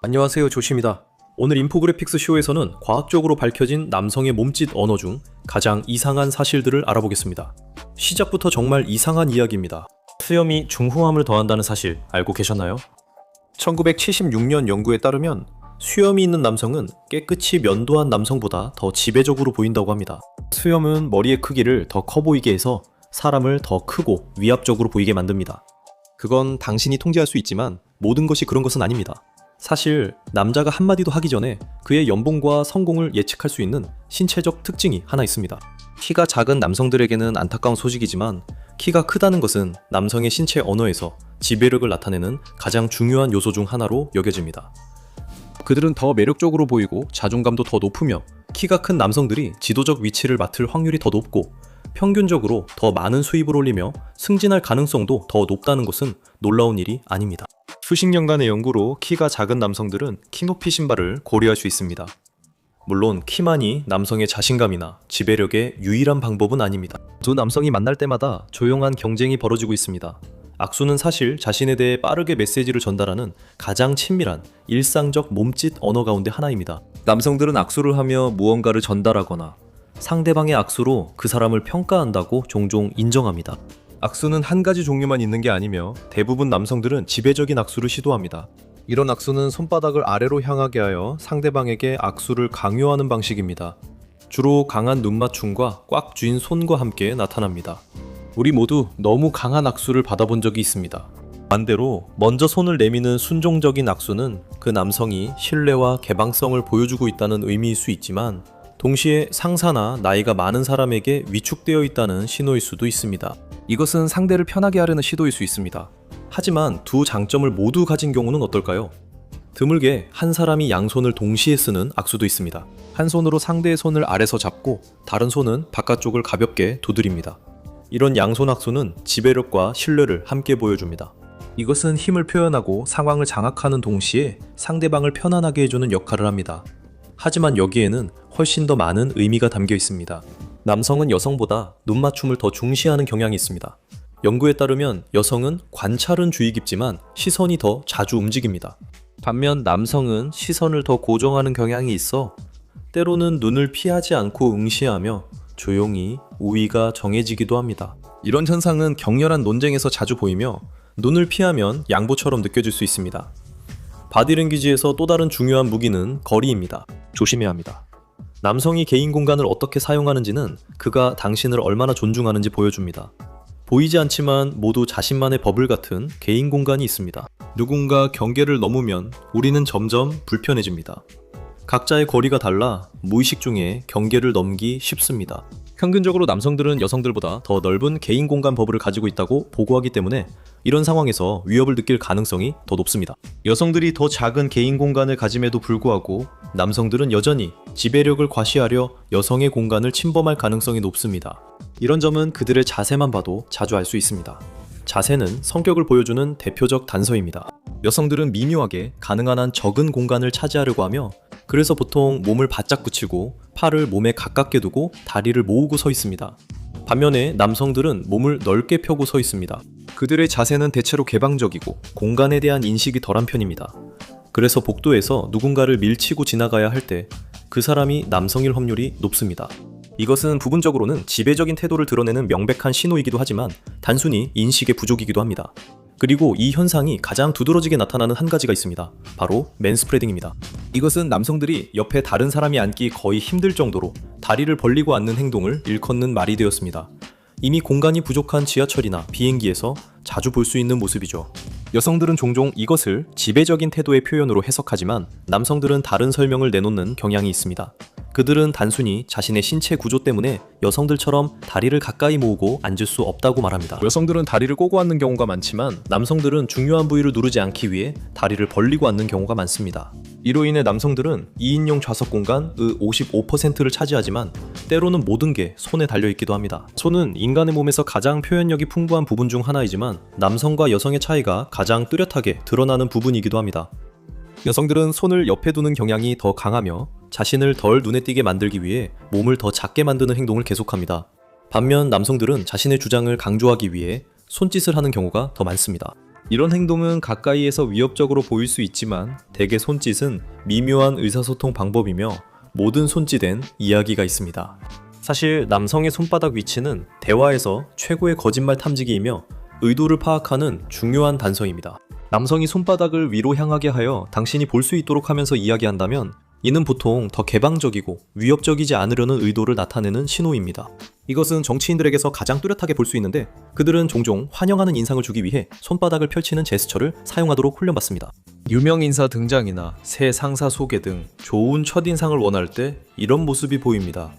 안녕하세요, 조심입니다. 오늘 인포그래픽스 쇼에서는 과학적으로 밝혀진 남성의 몸짓 언어 중 가장 이상한 사실들을 알아보겠습니다. 시작부터 정말 이상한 이야기입니다. 수염이 중후함을 더한다는 사실 알고 계셨나요? 1976년 연구에 따르면 수염이 있는 남성은 깨끗이 면도한 남성보다 더 지배적으로 보인다고 합니다. 수염은 머리의 크기를 더 커 보이게 해서 사람을 더 크고 위압적으로 보이게 만듭니다. 그건 당신이 통제할 수 있지만 모든 것이 그런 것은 아닙니다. 사실 남자가 한마디도 하기 전에 그의 연봉과 성공을 예측할 수 있는 신체적 특징이 하나 있습니다. 키가 작은 남성들에게는 안타까운 소식이지만 키가 크다는 것은 남성의 신체 언어에서 지배력을 나타내는 가장 중요한 요소 중 하나로 여겨집니다. 그들은 더 매력적으로 보이고 자존감도 더 높으며 키가 큰 남성들이 지도적 위치를 맡을 확률이 더 높고 평균적으로 더 많은 수입을 올리며 승진할 가능성도 더 높다는 것은 놀라운 일이 아닙니다. 수십 년간의 연구로 키가 작은 남성들은 키높이 신발을 고려할 수 있습니다. 물론 키만이 남성의 자신감이나 지배력의 유일한 방법은 아닙니다. 두 남성이 만날 때마다 조용한 경쟁이 벌어지고 있습니다. 악수는 사실 자신에 대해 빠르게 메시지를 전달하는 가장 친밀한 일상적 몸짓 언어 가운데 하나입니다. 남성들은 악수를 하며 무언가를 전달하거나 상대방의 악수로 그 사람을 평가한다고 종종 인정합니다. 악수는 한 가지 종류만 있는 게 아니며 대부분 남성들은 지배적인 악수를 시도합니다. 이런 악수는 손바닥을 아래로 향하게 하여 상대방에게 악수를 강요하는 방식입니다. 주로 강한 눈맞춤과 꽉 쥔 손과 함께 나타납니다. 우리 모두 너무 강한 악수를 받아본 적이 있습니다. 반대로 먼저 손을 내미는 순종적인 악수는 그 남성이 신뢰와 개방성을 보여주고 있다는 의미일 수 있지만 동시에 상사나 나이가 많은 사람에게 위축되어 있다는 신호일 수도 있습니다. 이것은 상대를 편하게 하려는 시도일 수 있습니다. 하지만 두 장점을 모두 가진 경우는 어떨까요? 드물게 한 사람이 양손을 동시에 쓰는 악수도 있습니다. 한 손으로 상대의 손을 아래서 잡고 다른 손은 바깥쪽을 가볍게 두드립니다. 이런 양손 악수는 지배력과 신뢰를 함께 보여줍니다. 이것은 힘을 표현하고 상황을 장악하는 동시에 상대방을 편안하게 해주는 역할을 합니다. 하지만 여기에는 훨씬 더 많은 의미가 담겨 있습니다. 남성은 여성보다 눈맞춤을 더 중시하는 경향이 있습니다. 연구에 따르면 여성은 관찰은 주의 깊지만 시선이 더 자주 움직입니다. 반면 남성은 시선을 더 고정하는 경향이 있어 때로는 눈을 피하지 않고 응시하며 조용히 우위가 정해지기도 합니다. 이런 현상은 격렬한 논쟁에서 자주 보이며 눈을 피하면 양보처럼 느껴질 수 있습니다. 바디랭귀지에서 또 다른 중요한 무기는 거리입니다. 조심해야 합니다. 남성이 개인 공간을 어떻게 사용하는지는 그가 당신을 얼마나 존중하는지 보여줍니다. 보이지 않지만 모두 자신만의 버블 같은 개인 공간이 있습니다. 누군가 경계를 넘으면 우리는 점점 불편해집니다. 각자의 거리가 달라 무의식 중에 경계를 넘기 쉽습니다. 평균적으로 남성들은 여성들보다 더 넓은 개인 공간 버블을 가지고 있다고 보고하기 때문에 이런 상황에서 위협을 느낄 가능성이 더 높습니다. 여성들이 더 작은 개인 공간을 가짐에도 불구하고 남성들은 여전히 지배력을 과시하려 여성의 공간을 침범할 가능성이 높습니다. 이런 점은 그들의 자세만 봐도 자주 알 수 있습니다. 자세는 성격을 보여주는 대표적 단서입니다. 여성들은 미묘하게 가능한 한 적은 공간을 차지하려고 하며 그래서 보통 몸을 바짝 붙이고 팔을 몸에 가깝게 두고 다리를 모으고 서 있습니다. 반면에 남성들은 몸을 넓게 펴고 서 있습니다. 그들의 자세는 대체로 개방적이고 공간에 대한 인식이 덜한 편입니다. 그래서 복도에서 누군가를 밀치고 지나가야 할 때 그 사람이 남성일 확률이 높습니다. 이것은 부분적으로는 지배적인 태도를 드러내는 명백한 신호이기도 하지만 단순히 인식의 부족이기도 합니다. 그리고 이 현상이 가장 두드러지게 나타나는 한 가지가 있습니다. 바로 맨스프레딩입니다. 이것은 남성들이 옆에 다른 사람이 앉기 거의 힘들 정도로 다리를 벌리고 앉는 행동을 일컫는 말이 되었습니다. 이미 공간이 부족한 지하철이나 비행기에서 자주 볼 수 있는 모습이죠. 여성들은 종종 이것을 지배적인 태도의 표현으로 해석하지만 남성들은 다른 설명을 내놓는 경향이 있습니다. 그들은 단순히 자신의 신체 구조 때문에 여성들처럼 다리를 가까이 모으고 앉을 수 없다고 말합니다. 여성들은 다리를 꼬고 앉는 경우가 많지만 남성들은 중요한 부위를 누르지 않기 위해 다리를 벌리고 앉는 경우가 많습니다. 이로 인해 남성들은 2인용 좌석 공간의 55%를 차지하지만 때로는 모든 게 손에 달려있기도 합니다. 손은 인간의 몸에서 가장 표현력이 풍부한 부분 중 하나이지만 남성과 여성의 차이가 가장 뚜렷하게 드러나는 부분이기도 합니다. 여성들은 손을 옆에 두는 경향이 더 강하며 자신을 덜 눈에 띄게 만들기 위해 몸을 더 작게 만드는 행동을 계속합니다. 반면 남성들은 자신의 주장을 강조하기 위해 손짓을 하는 경우가 더 많습니다. 이런 행동은 가까이에서 위협적으로 보일 수 있지만 대개 손짓은 미묘한 의사소통 방법이며 모든 손짓엔 이야기가 있습니다. 사실 남성의 손바닥 위치는 대화에서 최고의 거짓말 탐지기이며 의도를 파악하는 중요한 단서입니다. 남성이 손바닥을 위로 향하게 하여 당신이 볼 수 있도록 하면서 이야기한다면 이는 보통 더 개방적이고 위협적이지 않으려는 의도를 나타내는 신호입니다. 이것은 정치인들에게서 가장 뚜렷하게 볼 수 있는데 그들은 종종 환영하는 인상을 주기 위해 손바닥을 펼치는 제스처를 사용하도록 훈련받습니다. 유명 인사 등장이나 새 상사 소개 등 좋은 첫인상을 원할 때 이런 모습이 보입니다.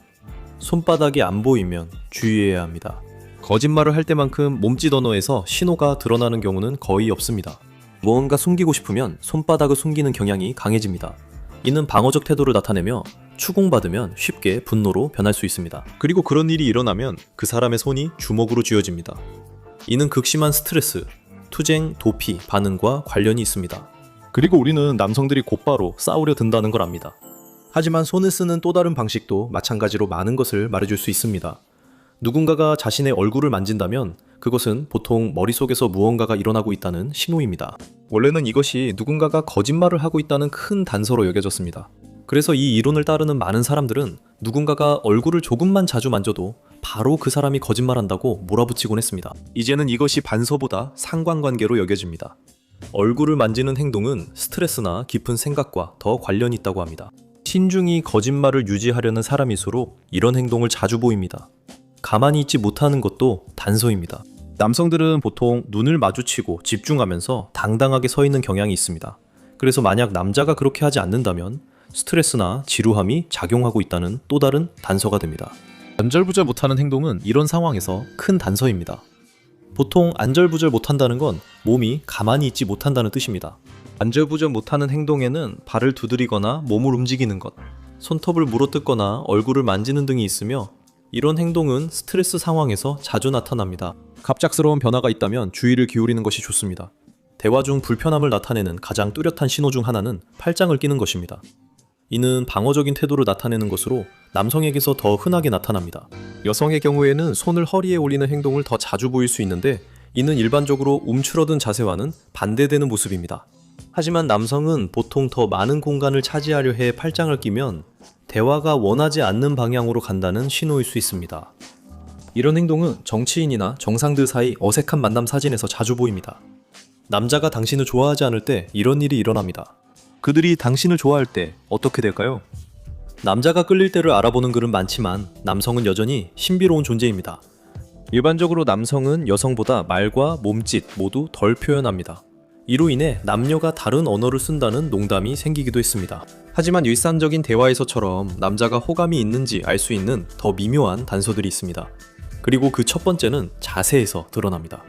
손바닥이 안 보이면 주의해야 합니다. 거짓말을 할 때만큼 몸짓 언어에서 신호가 드러나는 경우는 거의 없습니다. 무언가 숨기고 싶으면 손바닥을 숨기는 경향이 강해집니다. 이는 방어적 태도를 나타내며 추궁받으면 쉽게 분노로 변할 수 있습니다. 그리고 그런 일이 일어나면 그 사람의 손이 주먹으로 쥐어집니다. 이는 극심한 스트레스, 투쟁, 도피, 반응과 관련이 있습니다. 그리고 우리는 남성들이 곧바로 싸우려 든다는 걸 압니다. 하지만 손을 쓰는 또 다른 방식도 마찬가지로 많은 것을 말해줄 수 있습니다. 누군가가 자신의 얼굴을 만진다면 그것은 보통 머릿속에서 무언가가 일어나고 있다는 신호입니다. 원래는 이것이 누군가가 거짓말을 하고 있다는 큰 단서로 여겨졌습니다. 그래서 이 이론을 따르는 많은 사람들은 누군가가 얼굴을 조금만 자주 만져도 바로 그 사람이 거짓말한다고 몰아붙이곤 했습니다. 이제는 이것이 반서보다 상관관계로 여겨집니다. 얼굴을 만지는 행동은 스트레스나 깊은 생각과 더 관련이 있다고 합니다. 신중히 거짓말을 유지하려는 사람일수록 이런 행동을 자주 보입니다. 가만히 있지 못하는 것도 단서입니다. 남성들은 보통 눈을 마주치고 집중하면서 당당하게 서 있는 경향이 있습니다. 그래서 만약 남자가 그렇게 하지 않는다면 스트레스나 지루함이 작용하고 있다는 또 다른 단서가 됩니다. 안절부절 못하는 행동은 이런 상황에서 큰 단서입니다. 보통 안절부절 못한다는 건 몸이 가만히 있지 못한다는 뜻입니다. 안절부절 못하는 행동에는 발을 두드리거나 몸을 움직이는 것, 손톱을 물어뜯거나 얼굴을 만지는 등이 있으며 이런 행동은 스트레스 상황에서 자주 나타납니다. 갑작스러운 변화가 있다면 주의를 기울이는 것이 좋습니다. 대화 중 불편함을 나타내는 가장 뚜렷한 신호 중 하나는 팔짱을 끼는 것입니다. 이는 방어적인 태도를 나타내는 것으로 남성에게서 더 흔하게 나타납니다. 여성의 경우에는 손을 허리에 올리는 행동을 더 자주 보일 수 있는데 이는 일반적으로 움츠러든 자세와는 반대되는 모습입니다. 하지만 남성은 보통 더 많은 공간을 차지하려 해 팔짱을 끼면 대화가 원하지 않는 방향으로 간다는 신호일 수 있습니다. 이런 행동은 정치인이나 정상들 사이 어색한 만남 사진에서 자주 보입니다. 남자가 당신을 좋아하지 않을 때 이런 일이 일어납니다. 그들이 당신을 좋아할 때 어떻게 될까요? 남자가 끌릴 때를 알아보는 글은 많지만 남성은 여전히 신비로운 존재입니다. 일반적으로 남성은 여성보다 말과 몸짓 모두 덜 표현합니다. 이로 인해 남녀가 다른 언어를 쓴다는 농담이 생기기도 했습니다. 하지만 일상적인 대화에서처럼 남자가 호감이 있는지 알 수 있는 더 미묘한 단서들이 있습니다. 그리고 그 첫 번째는 자세에서 드러납니다.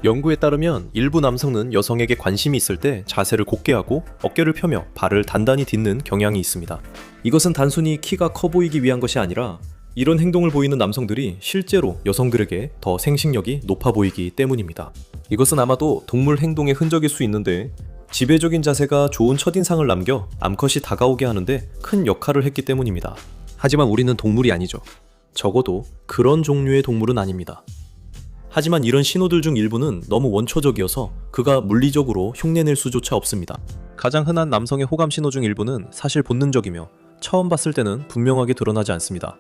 연구에 따르면 일부 남성은 여성에게 관심이 있을 때 자세를 곧게 하고 어깨를 펴며 발을 단단히 딛는 경향이 있습니다. 이것은 단순히 키가 커 보이기 위한 것이 아니라 이런 행동을 보이는 남성들이 실제로 여성들에게 더 생식력이 높아 보이기 때문입니다. 이것은 아마도 동물 행동의 흔적일 수 있는데 지배적인 자세가 좋은 첫인상을 남겨 암컷이 다가오게 하는데 큰 역할을 했기 때문입니다. 하지만 우리는 동물이 아니죠. 적어도 그런 종류의 동물은 아닙니다. 하지만 이런 신호들 중 일부는 너무 원초적이어서 그가 물리적으로 흉내낼 수조차 없습니다. 가장 흔한 남성의 호감 신호 중 일부는 사실 본능적이며 처음 봤을 때는 분명하게 드러나지 않습니다.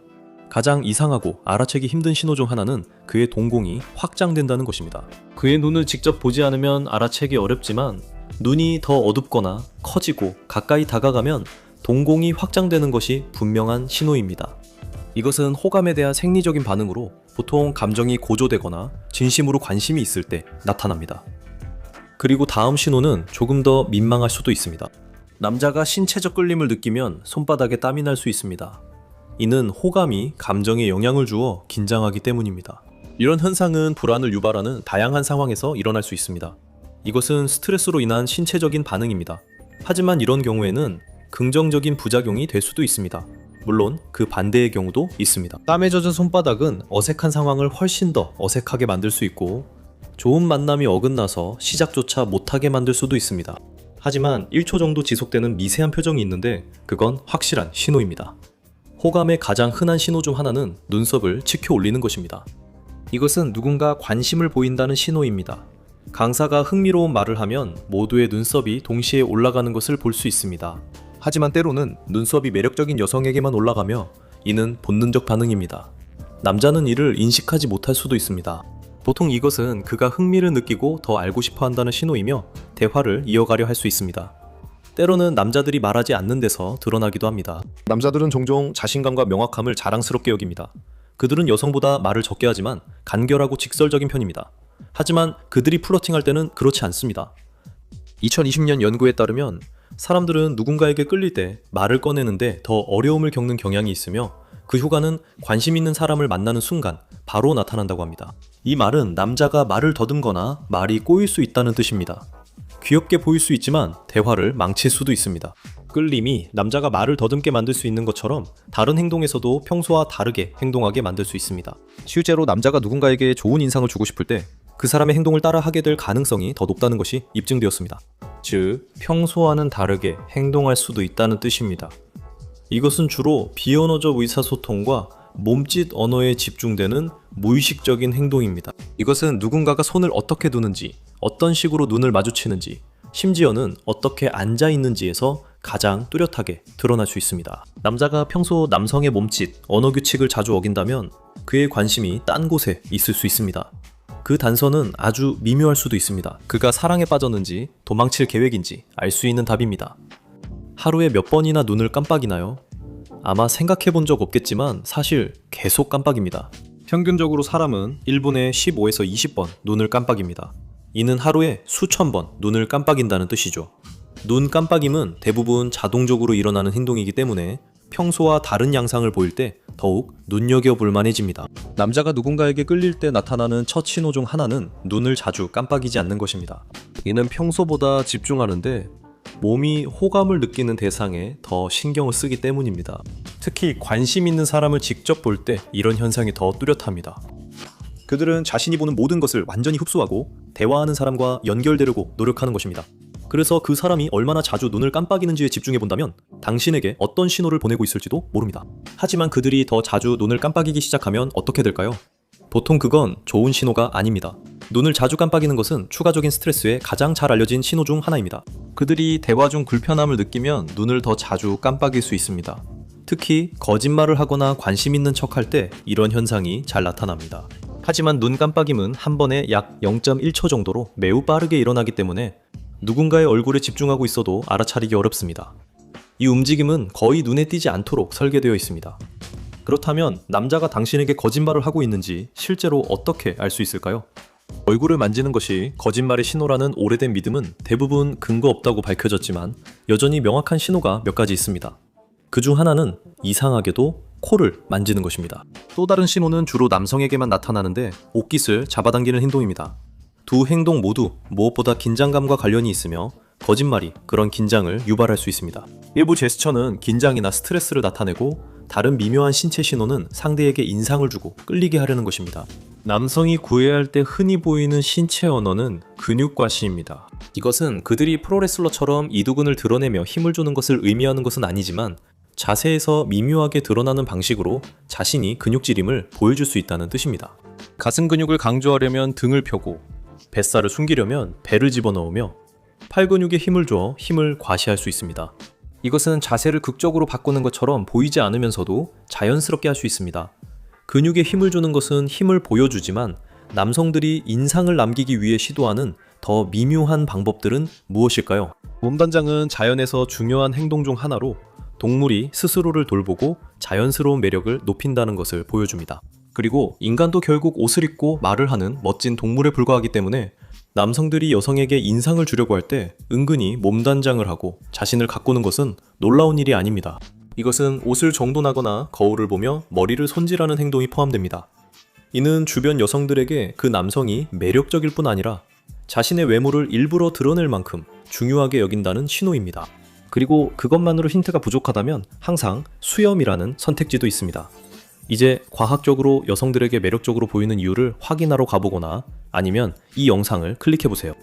가장 이상하고 알아채기 힘든 신호 중 하나는 그의 동공이 확장된다는 것입니다. 그의 눈을 직접 보지 않으면 알아채기 어렵지만 눈이 더 어둡거나 커지고 가까이 다가가면 동공이 확장되는 것이 분명한 신호입니다. 이것은 호감에 대한 생리적인 반응으로 보통 감정이 고조되거나 진심으로 관심이 있을 때 나타납니다. 그리고 다음 신호는 조금 더 민망할 수도 있습니다. 남자가 신체적 끌림을 느끼면 손바닥에 땀이 날 수 있습니다. 이는 호감이 감정에 영향을 주어 긴장하기 때문입니다. 이런 현상은 불안을 유발하는 다양한 상황에서 일어날 수 있습니다. 이것은 스트레스로 인한 신체적인 반응입니다. 하지만 이런 경우에는 긍정적인 부작용이 될 수도 있습니다. 물론 그 반대의 경우도 있습니다. 땀에 젖은 손바닥은 어색한 상황을 훨씬 더 어색하게 만들 수 있고 좋은 만남이 어긋나서 시작조차 못하게 만들 수도 있습니다. 하지만 1초 정도 지속되는 미세한 표정이 있는데 그건 확실한 신호입니다. 호감의 가장 흔한 신호 중 하나는 눈썹을 치켜 올리는 것입니다. 이것은 누군가 관심을 보인다는 신호입니다. 강사가 흥미로운 말을 하면 모두의 눈썹이 동시에 올라가는 것을 볼 수 있습니다. 하지만 때로는 눈썹이 매력적인 여성에게만 올라가며 이는 본능적 반응입니다. 남자는 이를 인식하지 못할 수도 있습니다. 보통 이것은 그가 흥미를 느끼고 더 알고 싶어 한다는 신호이며 대화를 이어가려 할 수 있습니다. 때로는 남자들이 말하지 않는 데서 드러나기도 합니다. 남자들은 종종 자신감과 명확함을 자랑스럽게 여깁니다. 그들은 여성보다 말을 적게 하지만 간결하고 직설적인 편입니다. 하지만 그들이 플러팅할 때는 그렇지 않습니다. 2020년 연구에 따르면 사람들은 누군가에게 끌릴 때 말을 꺼내는데 더 어려움을 겪는 경향이 있으며 그 효과는 관심 있는 사람을 만나는 순간 바로 나타난다고 합니다. 이 말은 남자가 말을 더듬거나 말이 꼬일 수 있다는 뜻입니다. 귀엽게 보일 수 있지만 대화를 망칠 수도 있습니다. 끌림이 남자가 말을 더듬게 만들 수 있는 것처럼 다른 행동에서도 평소와 다르게 행동하게 만들 수 있습니다. 실제로 남자가 누군가에게 좋은 인상을 주고 싶을 때 그 사람의 행동을 따라 하게 될 가능성이 더 높다는 것이 입증되었습니다. 즉, 평소와는 다르게 행동할 수도 있다는 뜻입니다. 이것은 주로 비언어적 의사소통과 몸짓 언어에 집중되는 무의식적인 행동입니다. 이것은 누군가가 손을 어떻게 두는지, 어떤 식으로 눈을 마주치는지, 심지어는 어떻게 앉아 있는지에서 가장 뚜렷하게 드러날 수 있습니다. 남자가 평소 남성의 몸짓, 언어 규칙을 자주 어긴다면 그의 관심이 딴 곳에 있을 수 있습니다. 그 단서는 아주 미묘할 수도 있습니다. 그가 사랑에 빠졌는지 도망칠 계획인지 알 수 있는 답입니다. 하루에 몇 번이나 눈을 깜빡이나요? 아마 생각해 본 적 없겠지만 사실 계속 깜빡입니다. 평균적으로 사람은 1분에 15에서 20번 눈을 깜빡입니다. 이는 하루에 수천 번 눈을 깜빡인다는 뜻이죠. 눈 깜빡임은 대부분 자동적으로 일어나는 행동이기 때문에 평소와 다른 양상을 보일 때 더욱 눈여겨볼 만해집니다. 남자가 누군가에게 끌릴 때 나타나는 첫 신호 중 하나는 눈을 자주 깜빡이지 않는 것입니다. 이는 평소보다 집중하는데 몸이 호감을 느끼는 대상에 더 신경을 쓰기 때문입니다. 특히 관심 있는 사람을 직접 볼 때 이런 현상이 더 뚜렷합니다. 그들은 자신이 보는 모든 것을 완전히 흡수하고 대화하는 사람과 연결되려고 노력하는 것입니다. 그래서 그 사람이 얼마나 자주 눈을 깜빡이는지에 집중해 본다면 당신에게 어떤 신호를 보내고 있을지도 모릅니다. 하지만 그들이 더 자주 눈을 깜빡이기 시작하면 어떻게 될까요? 보통 그건 좋은 신호가 아닙니다. 눈을 자주 깜빡이는 것은 추가적인 스트레스에 가장 잘 알려진 신호 중 하나입니다. 그들이 대화 중 불편함을 느끼면 눈을 더 자주 깜빡일 수 있습니다. 특히 거짓말을 하거나 관심 있는 척할 때 이런 현상이 잘 나타납니다. 하지만 눈 깜빡임은 한 번에 약 0.1초 정도로 매우 빠르게 일어나기 때문에 누군가의 얼굴에 집중하고 있어도 알아차리기 어렵습니다. 이 움직임은 거의 눈에 띄지 않도록 설계되어 있습니다. 그렇다면 남자가 당신에게 거짓말을 하고 있는지 실제로 어떻게 알 수 있을까요? 얼굴을 만지는 것이 거짓말의 신호라는 오래된 믿음은 대부분 근거 없다고 밝혀졌지만 여전히 명확한 신호가 몇 가지 있습니다. 그중 하나는 이상하게도 코를 만지는 것입니다. 또 다른 신호는 주로 남성에게만 나타나는데 옷깃을 잡아당기는 행동입니다. 두 행동 모두 무엇보다 긴장감과 관련이 있으며 거짓말이 그런 긴장을 유발할 수 있습니다. 일부 제스처는 긴장이나 스트레스를 나타내고 다른 미묘한 신체 신호는 상대에게 인상을 주고 끌리게 하려는 것입니다. 남성이 구애할 때 흔히 보이는 신체 언어는 근육과시입니다. 이것은 그들이 프로레슬러처럼 이두근을 드러내며 힘을 주는 것을 의미하는 것은 아니지만 자세에서 미묘하게 드러나는 방식으로 자신이 근육질임을 보여줄 수 있다는 뜻입니다. 가슴 근육을 강조하려면 등을 펴고 뱃살을 숨기려면 배를 집어넣으며 팔 근육에 힘을 줘 힘을 과시할 수 있습니다. 이것은 자세를 극적으로 바꾸는 것처럼 보이지 않으면서도 자연스럽게 할 수 있습니다. 근육에 힘을 주는 것은 힘을 보여주지만 남성들이 인상을 남기기 위해 시도하는 더 미묘한 방법들은 무엇일까요? 몸단장은 자연에서 중요한 행동 중 하나로 동물이 스스로를 돌보고 자연스러운 매력을 높인다는 것을 보여줍니다. 그리고 인간도 결국 옷을 입고 말을 하는 멋진 동물에 불과하기 때문에 남성들이 여성에게 인상을 주려고 할 때 은근히 몸단장을 하고 자신을 가꾸는 것은 놀라운 일이 아닙니다. 이것은 옷을 정돈하거나 거울을 보며 머리를 손질하는 행동이 포함됩니다. 이는 주변 여성들에게 그 남성이 매력적일 뿐 아니라 자신의 외모를 일부러 드러낼 만큼 중요하게 여긴다는 신호입니다. 그리고 그것만으로 힌트가 부족하다면 항상 수염이라는 선택지도 있습니다. 이제 과학적으로 여성들에게 매력적으로 보이는 이유를 확인하러 가보거나 아니면 이 영상을 클릭해보세요.